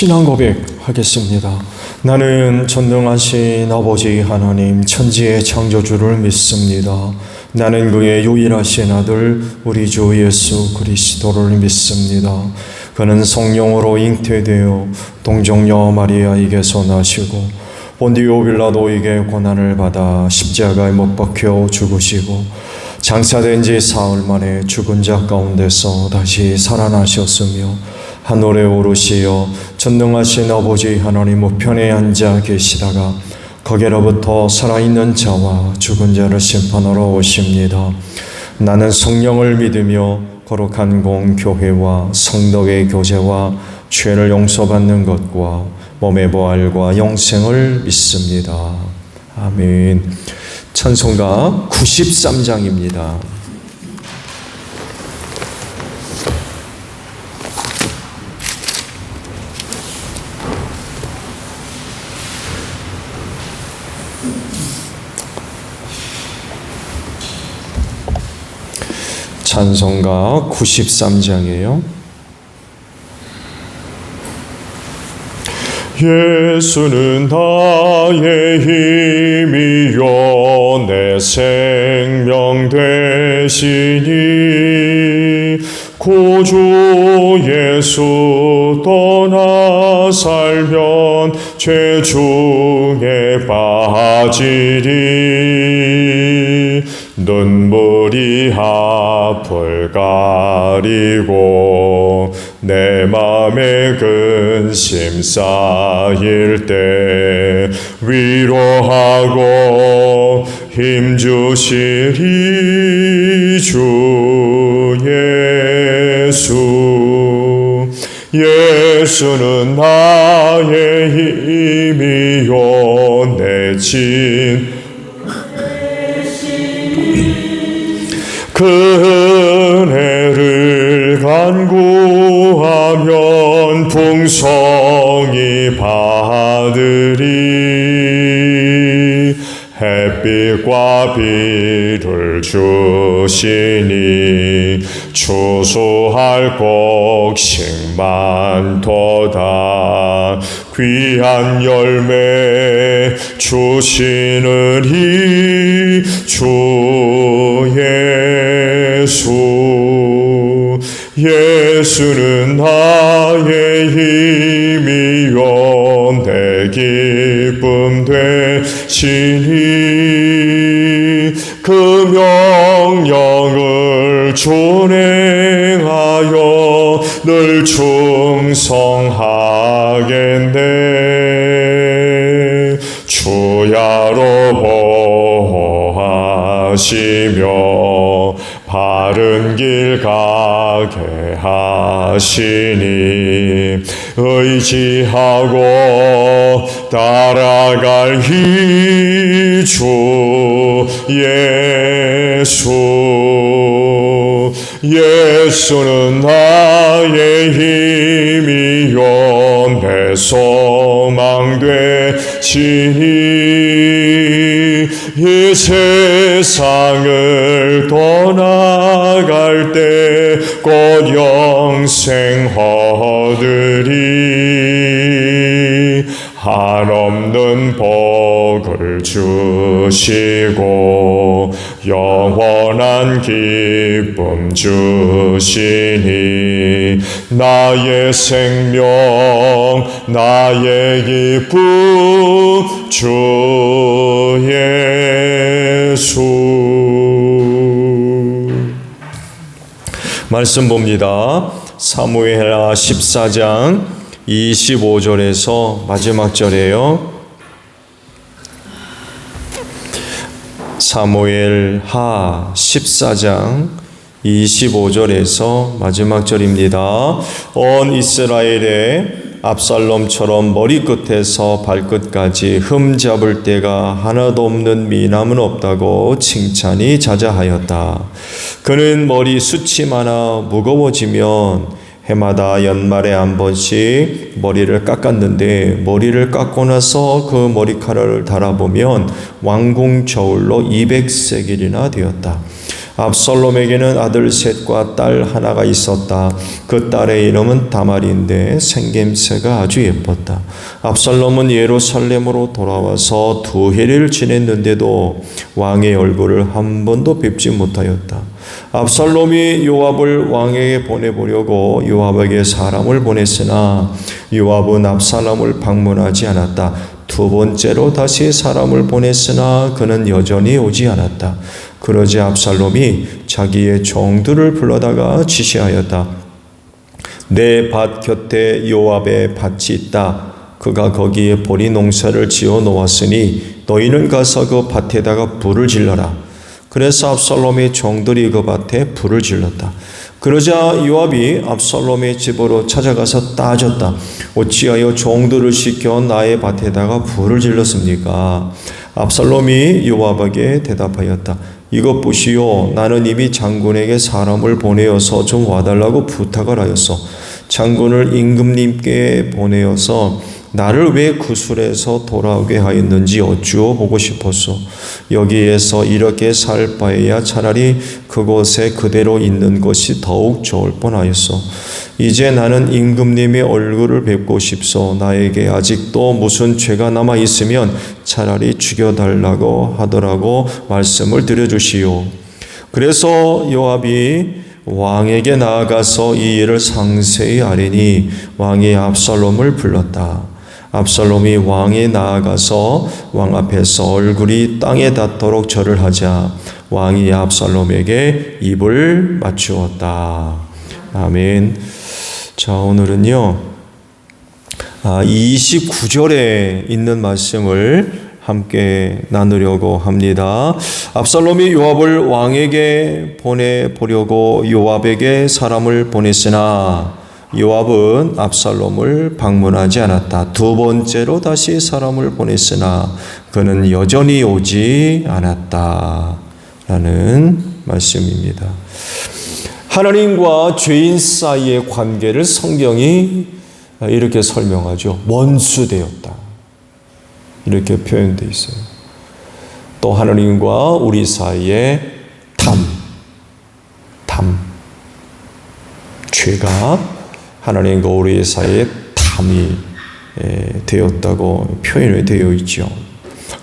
신앙 고백하겠습니다. 나는 전능하신 아버지 하나님 천지의 창조주를 믿습니다. 나는 그의 유일하신 아들 우리 주 예수 그리스도를 믿습니다. 그는 성령으로 잉태되어 동정녀 마리아에게서 나시고 본디오 빌라도에게 고난을 받아 십자가에 못 박혀 죽으시고 장사된 지 사흘 만에 죽은 자 가운데서 다시 살아나셨으며 하늘에 오르시어 전능하신 아버지 하나님 우편에 앉아 계시다가 거기로부터 살아있는 자와 죽은 자를 심판하러 오십니다. 나는 성령을 믿으며 거룩한 공교회와 성덕의 교제와 죄를 용서받는 것과 몸의 부활과 영생을 믿습니다. 아멘. 찬송가 93장입니다. 찬송가 93장이에요. 예수는 나의 힘이요 내 생명 되시니 구주 예수 떠나 살면 죄 중에 빠지리 눈물이 앞을 가리고 내 맘에 근심 쌓일 때 위로하고 힘주시리 주 예수. 예수는 나의 힘이요 내 진 그네를 간구하면 풍성히 받으리. 햇빛과 비를 주시니 추수할 곡식 많도다. 귀한 열매 주시느니 주 예수. 예수는 나의 힘이요 내 기쁨 되시니 그 명령을 준행하여 늘 충성하겠네. 주야로 보호하시며 바른 길 가게 하시니 의지하고 따라갈 이 주 예수. 예수는 나의 힘이요 내 소망 되시니 이 세상을 떠나갈 때 곧 영생 얻으리. 한없는 복을 주시고 영원한 기쁨 주시니 나의 생명 나의 기쁨 주 예수. 말씀 봅니다. 사무엘하 14장 25절에서 마지막 절이에요. 사무엘하 14장 25절에서 마지막 절입니다. 온 이스라엘에 압살롬처럼 머리끝에서 발끝까지 흠잡을 데가 하나도 없는 미남은 없다고 칭찬이 자자하였다. 그는 머리 숱이 많아 무거워지면 해마다 연말에 한 번씩 머리를 깎았는데 머리를 깎고 나서 그 머리카락을 달아보면 왕궁 저울로 200세겔이나 되었다. 압살롬에게는 아들 셋과 딸 하나가 있었다. 그 딸의 이름은 다말인데 생김새가 아주 예뻤다. 압살롬은 예루살렘으로 돌아와서 2해를 지냈는데도 왕의 얼굴을 한 번도 뵙지 못하였다. 압살롬이 요압을 왕에게 보내보려고 요압에게 사람을 보냈으나 요압은 압살롬을 방문하지 않았다. 2번째로 다시 사람을 보냈으나 그는 여전히 오지 않았다. 그러자 압살롬이 자기의 종들을 불러다가 지시하였다. 내 밭 곁에 요압의 밭이 있다. 그가 거기에 보리 농사를 지어 놓았으니 너희는 가서 그 밭에다가 불을 질러라. 그래서 압살롬의 종들이 그 밭에 불을 질렀다. 그러자 요압이 압살롬의 집으로 찾아가서 따졌다. 어찌하여 종들을 시켜 나의 밭에다가 불을 질렀습니까? 압살롬이 요압에게 대답하였다. 이것 보시오. 나는 이미 장군에게 사람을 보내어서 좀 와달라고 부탁을 하였소. 장군을 임금님께 보내어서 나를 왜 구술에서 돌아오게 하였는지 어쭈어 보고 싶었소. 여기에서 이렇게 살 바에야 차라리 그곳에 그대로 있는 것이 더욱 좋을 뻔하였소. 이제 나는 임금님의 얼굴을 뵙고 싶소. 나에게 아직도 무슨 죄가 남아 있으면 차라리 죽여달라고 하더라고 말씀을 드려주시오. 그래서 요압이 왕에게 나아가서 이 일을 상세히 아뢰니 왕이 압살롬을 불렀다. 압살롬이 왕에 나아가서 왕 앞에서 얼굴이 땅에 닿도록 절을 하자 왕이 압살롬에게 입을 맞추었다. 아멘. 자, 오늘은요 29절에 있는 말씀을 함께 나누려고 합니다. 압살롬이 요압을 왕에게 보내보려고 요압에게 사람을 보냈으나 요압은 압살롬을 방문하지 않았다. 2번째로 다시 사람을 보냈으나 그는 여전히 오지 않았다. 라는 말씀입니다. 하나님과 죄인 사이의 관계를 성경이 이렇게 설명하죠. 원수되었다. 이렇게 표현되어 있어요. 또 하나님과 우리 사이에 죄가 하나님과 우리 사이에 담이 되었다고 표현이 되어 있죠.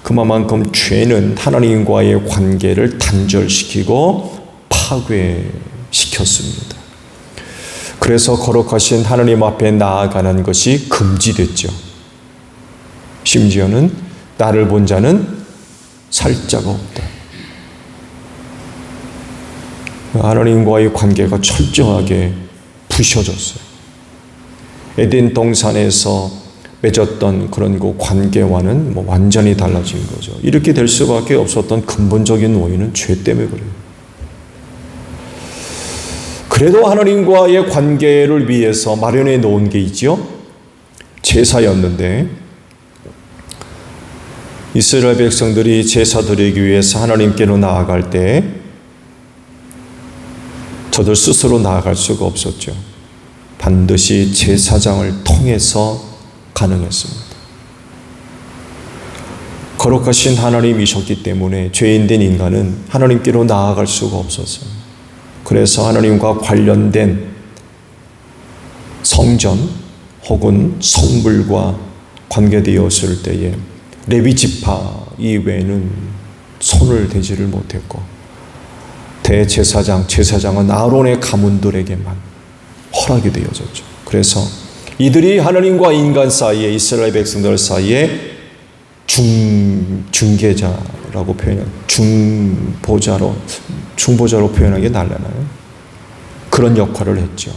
그만큼 죄는 하나님과의 관계를 단절시키고 파괴시켰습니다. 그래서 거룩하신 하나님 앞에 나아가는 것이 금지됐죠. 심지어는 나를 본 자는 살 자가 없다. 하나님과의 관계가 철저하게 부셔졌어요. 에덴 동산에서 맺었던 그런 그 관계와는 완전히 달라진 거죠. 이렇게 될 수밖에 없었던 근본적인 원인은 죄 때문에 그래요. 그래도 하나님과의 관계를 위해서 마련해 놓은 게 있죠. 제사였는데 이스라엘 백성들이 제사 드리기 위해서 하나님께로 나아갈 때 저들 스스로 나아갈 수가 없었죠. 반드시 제사장을 통해서 가능했습니다. 거룩하신 하나님이셨기 때문에 죄인된 인간은 하나님께로 나아갈 수가 없었어요. 그래서 하나님과 관련된 성전 혹은 성물과 관계되었을 때에 레위 지파 이외에는 손을 대지를 못했고 제사장은 아론의 가문들에게만 허락이 되어졌죠. 그래서 이들이 하나님과 인간 사이에 이스라엘 백성들 사이에 중개자라고 중보자로 표현하는 게 날라나요? 그런 역할을 했죠.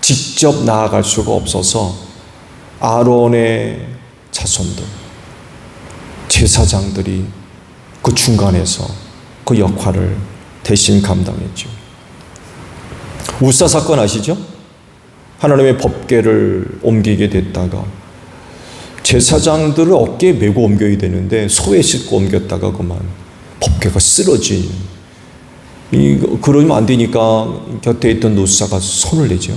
직접 나아갈 수가 없어서 아론의 자손들, 제사장들이 그 중간에서 그 역할을 대신 감당했죠. 우사 사건 아시죠? 하나님의 법궤를 옮기게 됐다가 제사장들을 어깨에 메고 옮겨야 되는데 소에 싣고 옮겼다가 그만 법궤가 쓰러진. 그러면 안 되니까 곁에 있던 노사가 손을 내죠.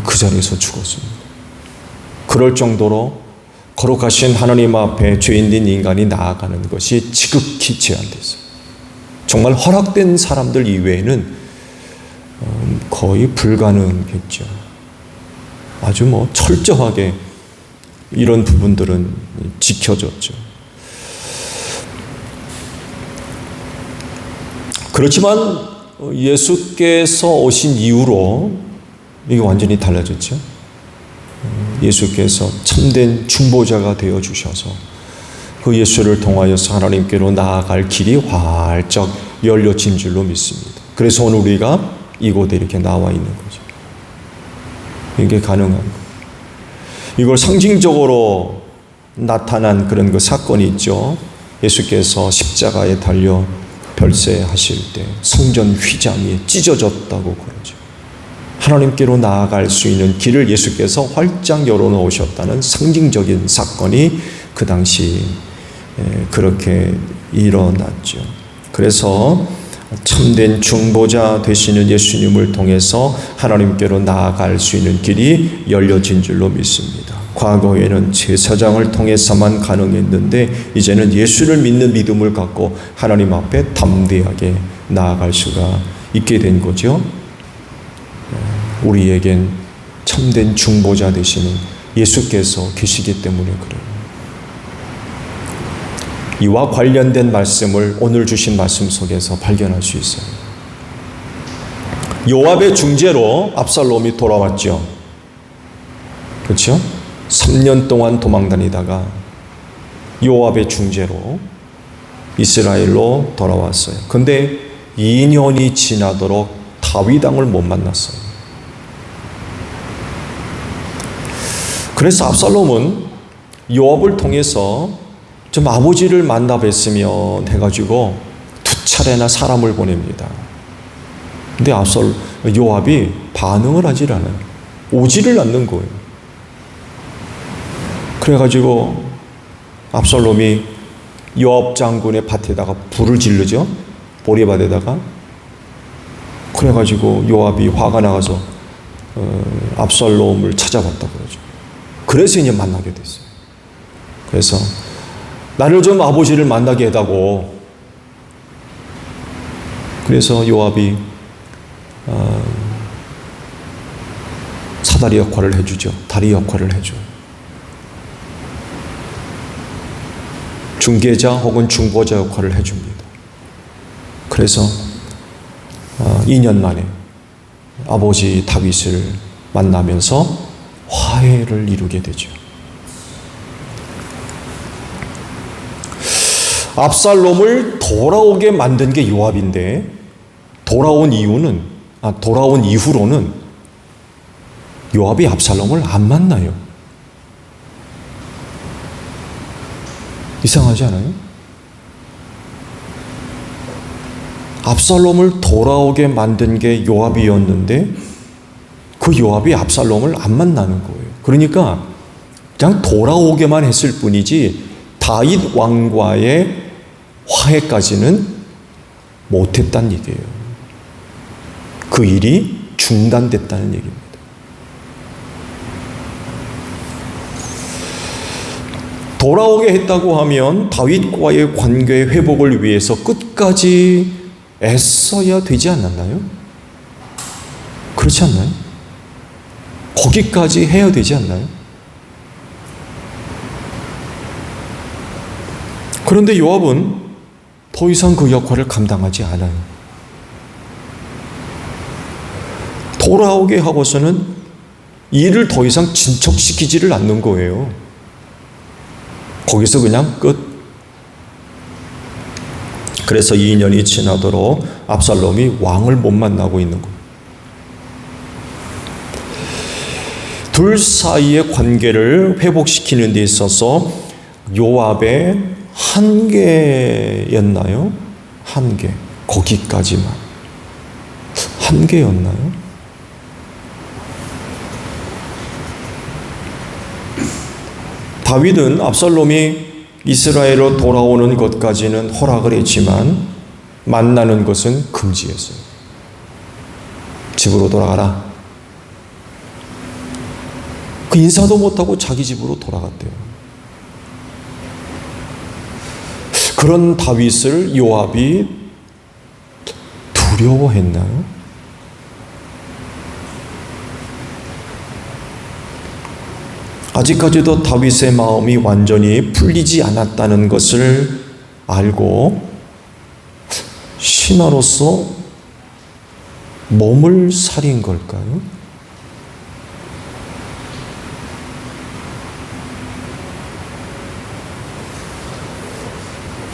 그 자리에서 죽었습니다. 그럴 정도로 거룩하신 하나님 앞에 죄인된 인간이 나아가는 것이 지극히 제한됐어요. 정말 허락된 사람들 이외에는 거의 불가능했죠. 아주 철저하게 이런 부분들은 지켜졌죠. 그렇지만 예수께서 오신 이후로 이게 완전히 달라졌죠. 예수께서 참된 중보자가 되어 주셔서 그 예수를 통하여서 하나님께로 나아갈 길이 활짝 열려진 줄로 믿습니다. 그래서 오늘 우리가 이곳에 이렇게 나와 있는 거죠. 이게 가능한 거예요. 이걸 상징적으로 나타난 그런 그 사건이 있죠. 예수께서 십자가에 달려 별세하실 때 성전 휘장이 찢어졌다고 그러죠. 하나님께로 나아갈 수 있는 길을 예수께서 활짝 열어놓으셨다는 상징적인 사건이 그 당시 그렇게 일어났죠. 그래서 참된 중보자 되시는 예수님을 통해서 하나님께로 나아갈 수 있는 길이 열려진 줄로 믿습니다. 과거에는 제사장을 통해서만 가능했는데 이제는 예수를 믿는 믿음을 갖고 하나님 앞에 담대하게 나아갈 수가 있게 된 거죠. 우리에겐 참된 중보자 되시는 예수께서 계시기 때문에 그래요. 이와 관련된 말씀을 오늘 주신 말씀 속에서 발견할 수 있어요. 요압의 중재로 압살롬이 돌아왔죠. 그렇죠? 3년 동안 도망다니다가 요압의 중재로 이스라엘로 돌아왔어요. 근데 2년이 지나도록 다윗 왕을 못 만났어요. 그래서 압살롬은 요압을 통해서 좀 아버지를 만나 뵀으면 해가지고 2차례나 사람을 보냅니다. 근데 요압이 반응을 하질 않아요. 오지를 않는 거예요. 그래가지고 압살롬이 요압 장군의 밭에다가 불을 지르죠. 보리밭에다가. 그래가지고 요압이 화가 나가서 압살롬을 찾아봤다 그러죠. 그래서 이제 만나게 됐어요. 그래서 나를 좀 아버지를 만나게 해다고. 그래서 요압이 사다리 역할을 해주죠. 다리 역할을 해줘요. 중개자 혹은 중보자 역할을 해줍니다. 그래서 2년 만에 아버지 다윗을 만나면서 화해를 이루게 되죠. 압살롬을 돌아오게 만든 게 요압인데 돌아온 이후로는 요압이 압살롬을 안 만나요. 이상하지 않아요? 압살롬을 돌아오게 만든 게 요압이었는데 그 요압이 압살롬을 안 만나는 거예요. 그러니까 그냥 돌아오게만 했을 뿐이지 다윗 왕과의 화해까지는 못했다는 얘기예요. 그 일이 중단됐다는 얘기입니다. 돌아오게 했다고 하면 다윗과의 관계의 회복을 위해서 끝까지 애써야 되지 않았나요? 그렇지 않나요? 거기까지 해야 되지 않나요? 그런데 요압은 더 이상 그 역할을 감당하지 않아요. 돌아오게 하고서는 일을 더 이상 진척시키지를 않는 거예요. 거기서 그냥 끝. 그래서 2년이 지나도록 압살롬이 왕을 못 만나고 있는 거예요. 둘 사이의 관계를 회복시키는 데 있어서 요압의 한계였나요? 한계. 거기까지만. 한계였나요? 다윗은 압살롬이 이스라엘로 돌아오는 것까지는 허락을 했지만 만나는 것은 금지했어요. 집으로 돌아가라. 그 인사도 못하고 자기 집으로 돌아갔대요. 그런 다윗을 요압이 두려워했나요? 아직까지도 다윗의 마음이 완전히 풀리지 않았다는 것을 알고 신하로서 몸을 사린 걸까요?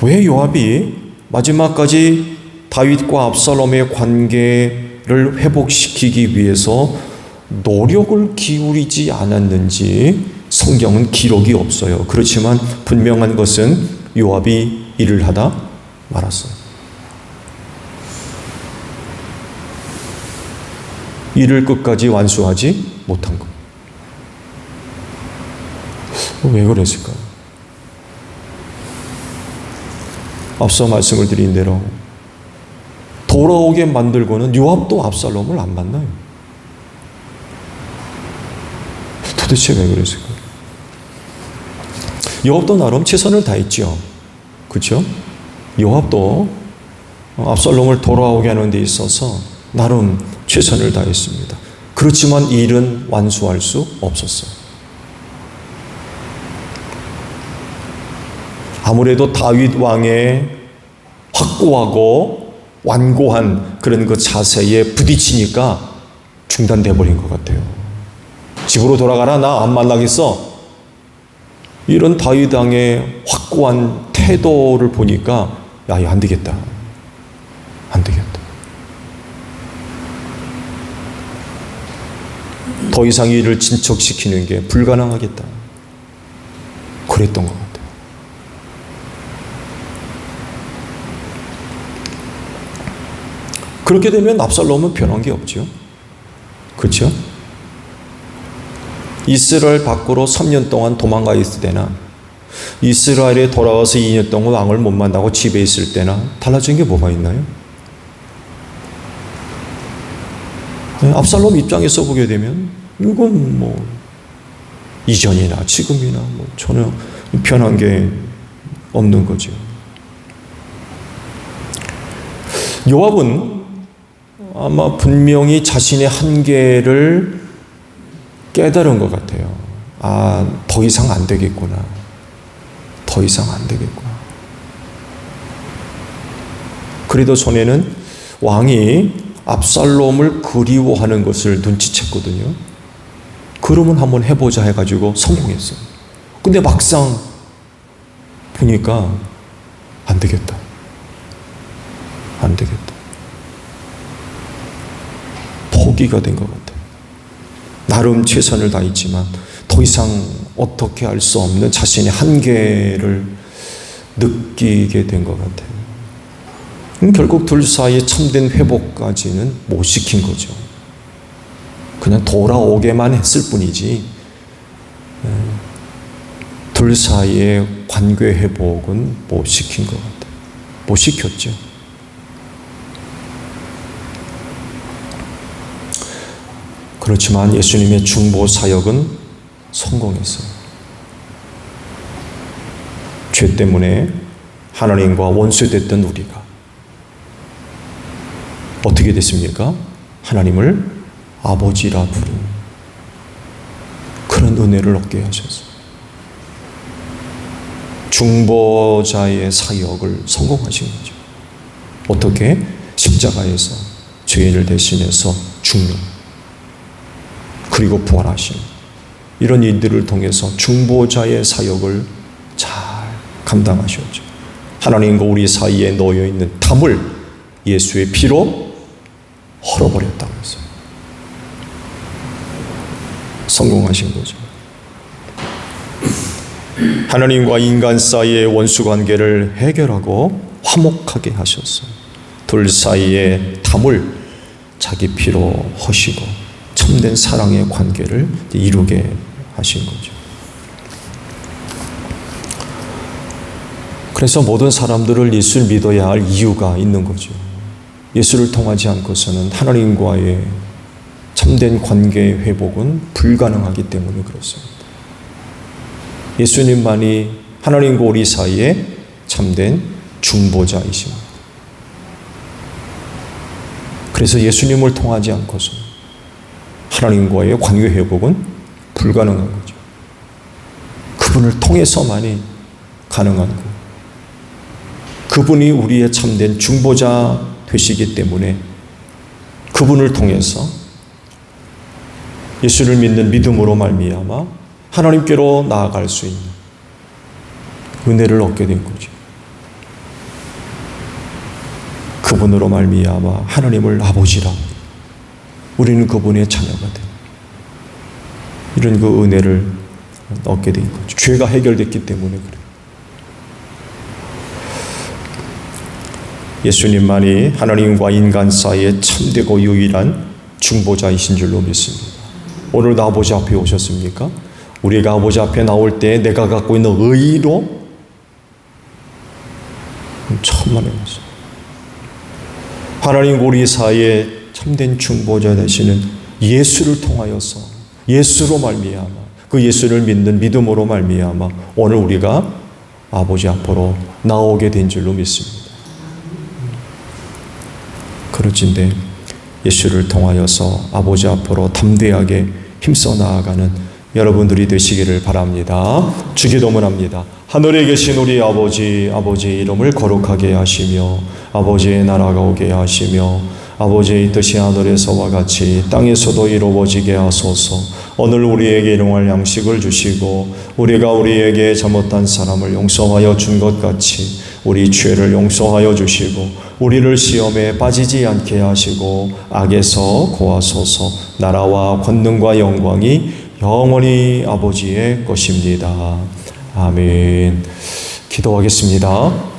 왜 요압이 마지막까지 다윗과 압살롬의 관계를 회복시키기 위해서 노력을 기울이지 않았는지 성경은 기록이 없어요. 그렇지만 분명한 것은 요압이 일을 하다 말았어요. 일을 끝까지 완수하지 못한 것. 왜 그랬을까요? 앞서 말씀을 드린 대로 돌아오게 만들고는 요압도 압살롬을 안 만나요. 도대체 왜 그랬을까요? 요압도 나름 최선을 다했죠. 그렇죠? 요압도 압살롬을 돌아오게 하는 데 있어서 나름 최선을 다했습니다. 그렇지만 일은 완수할 수 없었어요. 아무래도 다윗 왕의 확고하고 완고한 그런 그 자세에 부딪히니까 중단돼 버린 것 같아요. 집으로 돌아가라, 나 안 만나겠어. 이런 다윗 왕의 확고한 태도를 보니까 야, 안 되겠다. 안 되겠다. 더 이상 일을 진척시키는 게 불가능하겠다. 그랬던 것 같아요. 그렇게 되면 압살롬은 변한 게 없죠. 그렇죠? 이스라엘 밖으로 3년 동안 도망가 있을 때나 이스라엘에 돌아와서 2년 동안 왕을 못 만나고 집에 있을 때나 달라진 게 뭐가 있나요? 압살롬 입장에서 보게 되면 이건 뭐 이전이나 지금이나 뭐 전혀 변한 게 없는 거죠. 요압은 아마 분명히 자신의 한계를 깨달은 것 같아요. 아, 더 이상 안 되겠구나. 더 이상 안 되겠구나. 그래도 전에는 왕이 압살롬을 그리워하는 것을 눈치챘거든요. 그러면 한번 해보자 해가지고 성공했어요. 근데 막상 보니까 안 되겠다. 안 되겠다. 포기가 된 것 같아요. 나름 최선을 다했지만 더 이상 어떻게 할 수 없는 자신의 한계를 느끼게 된 것 같아요. 결국 둘 사이의 참된 회복까지는 못 시킨 거죠. 그냥 돌아오게만 했을 뿐이지 둘 사이의 관계 회복은 못 시킨 것 같아요. 못 시켰죠. 그렇지만 예수님의 중보 사역은 성공했어요. 죄 때문에 하나님과 원수됐던 우리가 어떻게 됐습니까? 하나님을 아버지라 부르는 그런 은혜를 얻게 하셨어요. 중보자의 사역을 성공하신 거죠. 어떻게? 십자가에서 죄인을 대신해서 죽는 그리고 부활하신 이런 일들을 통해서 중보자의 사역을 잘 감당하셨죠. 하나님과 우리 사이에 놓여 있는 담을 예수의 피로 헐어버렸다고 했어요. 성공하신 거죠. 하나님과 인간 사이의 원수 관계를 해결하고 화목하게 하셨어요. 둘 사이의 담을 자기 피로 허시고 참된 사랑의 관계를 이루게 하신 거죠. 그래서 모든 사람들을 예수를 믿어야 할 이유가 있는 거죠. 예수를 통하지 않고서는 하나님과의 참된 관계의 회복은 불가능하기 때문에 그렇습니다. 예수님만이 하나님과 우리 사이에 참된 중보자이십니다. 그래서 예수님을 통하지 않고서 하나님과의 관계 회복은 불가능한 거죠. 그분을 통해서만이 가능한 거. 그분이 우리의 참된 중보자 되시기 때문에 그분을 통해서 예수를 믿는 믿음으로 말미암아 하나님께로 나아갈 수 있는 은혜를 얻게 된 거죠. 그분으로 말미암아 하나님을 아버지라 우리는 그분의 자녀가 된 이런 그 은혜를 얻게 된 거죠. 죄가 해결됐기 때문에 그래요. 예수님만이 하나님과 인간 사이에 참되고 유일한 중보자이신 줄로 믿습니다. 오늘 아버지 앞에 오셨습니까? 우리가 아버지 앞에 나올 때 내가 갖고 있는 의로 천만의 것입니다. 하나님과 우리 사이에 참된 중보자 되시는 예수를 통하여서 예수로 말미암아 그 예수를 믿는 믿음으로 말미암아 오늘 우리가 아버지 앞으로 나오게 된 줄로 믿습니다. 그렇진데 예수를 통하여서 아버지 앞으로 담대하게 힘써 나아가는 여러분들이 되시기를 바랍니다. 주기도문합니다. 하늘에 계신 우리 아버지의 이름을 거룩하게 하시며 아버지의 나라가 오게 하시며 아버지의 뜻이 하늘에서와 같이 땅에서도 이루어지게 하소서. 오늘 우리에게 일용할 양식을 주시고 우리가 우리에게 잘못한 사람을 용서하여 준 것 같이 우리 죄를 용서하여 주시고 우리를 시험에 빠지지 않게 하시고 악에서 구하소서. 나라와 권능과 영광이 영원히 아버지의 것입니다. 아멘. 기도하겠습니다.